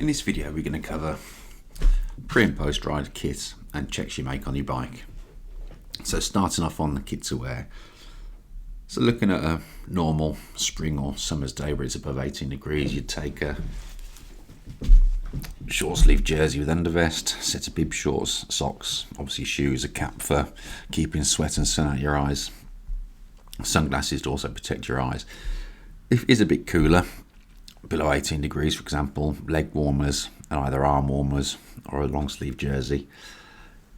In this video we're going to cover pre and post ride kit and checks you make on your bike. So starting off on the kit to wear. So looking at a normal spring or summer's day where it's above 18 degrees, you'd take a short sleeve jersey with undervest, set of bib shorts, socks, obviously shoes, a cap for keeping sweat and sun out your eyes, sunglasses to also protect your eyes. If it is a bit cooler, below 18 degrees for example, leg warmers and either arm warmers or a long sleeve jersey.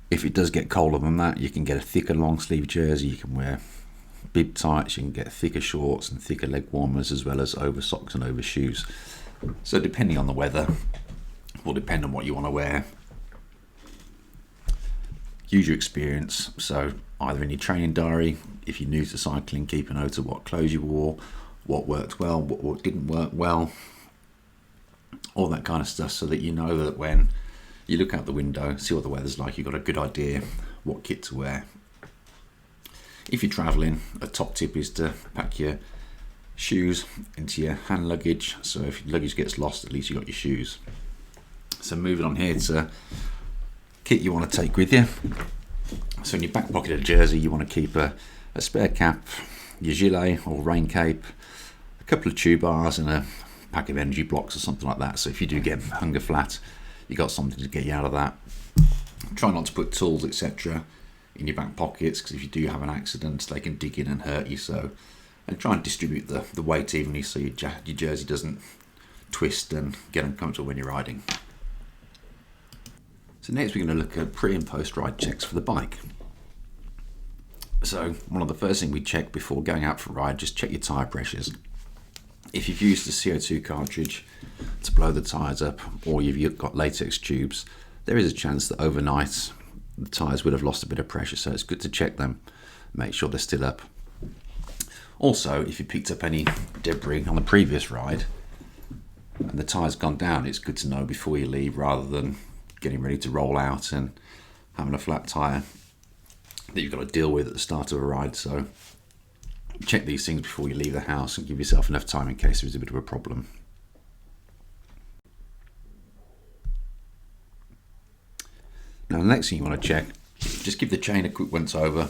If it does get colder than that, you can get a thicker long sleeve jersey, you can wear bib tights, you can get thicker shorts and thicker leg warmers as well as over socks and over shoes. So depending on the weather, will depend on what you want to wear. Use your experience, so either in your training diary, if you're new to cycling, keep a note of what clothes you wore, what worked well, what didn't work well, all that kind of stuff, so that you know that when you look out the window, see what the weather's like, you've got a good idea what kit to wear. If you're traveling, a top tip is to pack your shoes into your hand luggage, so if your luggage gets lost, at least you've got your shoes. So moving on here to kit you want to take with you. So in your back pocket of a jersey, you want to keep a spare cap, your gilet or rain cape, a couple of chew bars and a pack of energy blocks or something like that. So if you do get hunger flat, you got something to get you out of that. Try not to put tools, etc. in your back pockets, because if you do have an accident, they can dig in and hurt you. So, and try and distribute the weight evenly so your jersey doesn't twist and get uncomfortable when you're riding. So next we're going to look at pre and post ride checks for the bike. So one of the first things we check before going out for a ride, just check your tyre pressures. If you've used the CO2 cartridge to blow the tyres up, or you've got latex tubes, there is a chance that overnight the tyres would have lost a bit of pressure, so it's good to check them, make sure they're still up. Also, if you picked up any debris on the previous ride and the tyre's gone down, it's good to know before you leave, rather than getting ready to roll out and having a flat tyre that you've got to deal with at the start of a ride. So check these things before you leave the house and give yourself enough time in case there's a bit of a problem. Now the next thing you want to check, just give the chain a quick once over.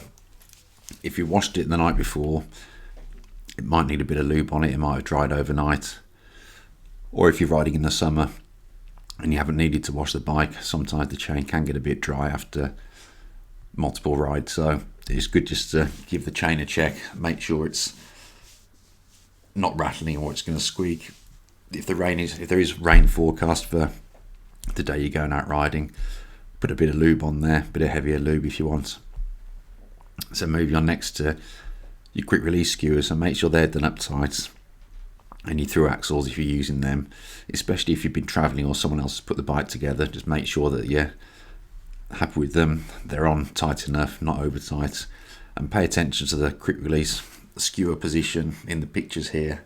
If you washed it the night before, it might need a bit of lube on it, it might have dried overnight. Or if you're riding in the summer and you haven't needed to wash the bike, sometimes the chain can get a bit dry after multiple rides, so it's good just to give the chain a check, make sure it's not rattling or it's going to squeak. If there is rain forecast for the day you're going out riding, put a bit of lube on there, a bit of heavier lube if you want. So moving on next to your quick release skewers, and make sure they're done up tight, and your through axles if you're using them, especially if you've been traveling or someone else has put the bike together, just make sure that you're happy with them, they're on tight enough, not over tight, and pay attention to the quick release skewer position in the pictures here.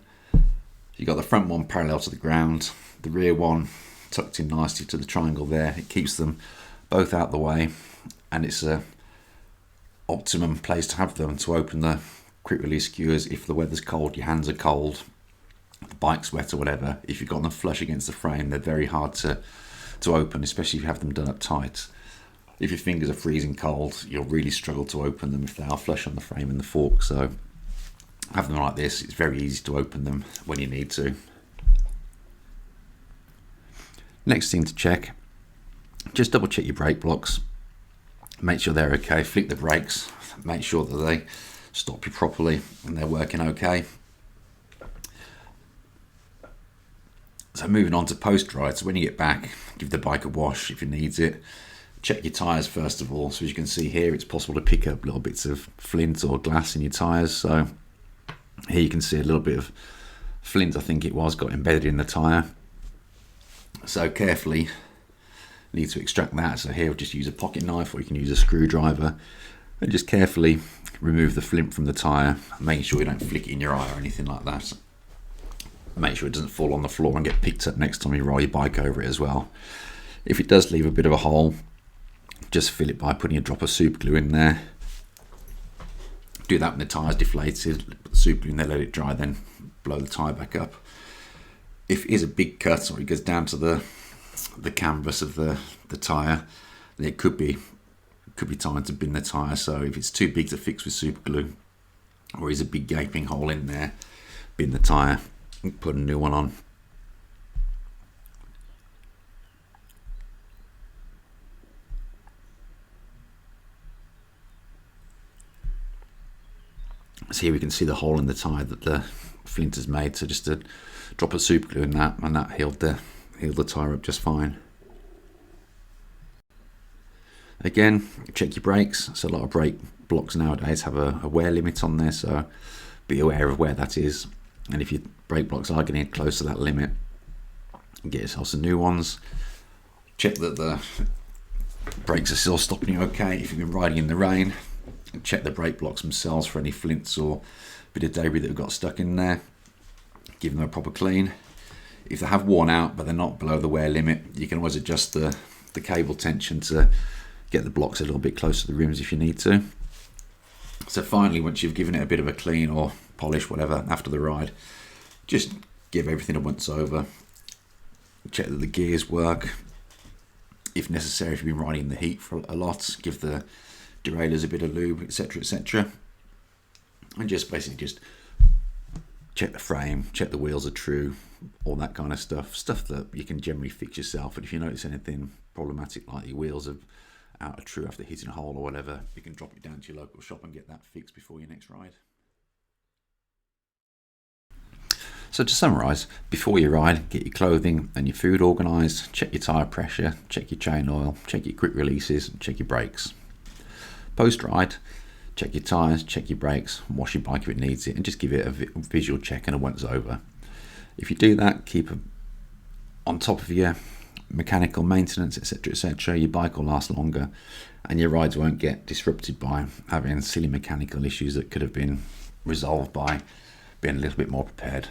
You've got the front one parallel to the ground, the rear one tucked in nicely to the triangle there. It keeps them both out the way, and it's a optimum place to have them to open the quick release skewers if the weather's cold, your hands are cold, the bike's wet or whatever. If you've got them flush against the frame, they're very hard to open, especially if you have them done up tight. If your fingers are freezing cold, you'll really struggle to open them if they are flush on the frame and the fork. So have them like this, it's very easy to open them when you need to. Next thing to check, just double check your brake blocks, make sure they're okay, flick the brakes, make sure that they stop you properly and they're working okay. So moving on to post ride, so when you get back, give the bike a wash if it needs it. Check your tyres first of all. So as you can see here, it's possible to pick up little bits of flint or glass in your tyres. So here you can see a little bit of flint, I think it was, got embedded in the tyre. So carefully need to extract that. So here, just use a pocket knife, or you can use a screwdriver, and just carefully remove the flint from the tyre, making sure you don't flick it in your eye or anything like that. Make sure it doesn't fall on the floor and get picked up next time you roll your bike over it as well. If it does leave a bit of a hole, just fill it by putting a drop of super glue in there. Do that when the tyre's deflated, put the super glue in there, let it dry, then blow the tyre back up. If it is a big cut or it goes down to the the canvas of the tyre, then it could be time to bin the tyre. So if it's too big to fix with super glue, or is a big gaping hole in there, bin the tyre and put a new one on. So here we can see the hole in the tyre that the flint has made. So just a drop of super glue in that, and that healed the tyre up just fine. Again, check your brakes. So a lot of brake blocks nowadays have a wear limit on there, so be aware of where that is. And if your brake blocks are getting close to that limit, get yourself some new ones. Check that the brakes are still stopping you okay if you've been riding in the rain. And check the brake blocks themselves for any flints or bit of debris that have got stuck in there. Give them a proper clean. If they have worn out but they're not below the wear limit, you can always adjust the cable tension to get the blocks a little bit close to the rims if you need to. So finally, once you've given it a bit of a clean or polish, whatever, after the ride, just give everything a once over. Check that the gears work. If necessary, if you've been riding in the heat for a lot, give the derailleurs a bit of lube, etc, etc. And just basically just check the frame, check the wheels are true, all that kind of stuff that you can generally fix yourself. But if you notice anything problematic, like your wheels are out of true after hitting a hole or whatever, you can drop it down to your local shop and get that fixed before your next ride. So to summarise, before you ride, get your clothing and your food organised, check your tyre pressure, check your chain oil, check your quick releases, check your brakes. Post-ride, check your tyres, check your brakes, wash your bike if it needs it, and just give it a visual check and a once over. If you do that, keep on top of your mechanical maintenance, etc, etc, your bike will last longer and your rides won't get disrupted by having silly mechanical issues that could have been resolved by being a little bit more prepared.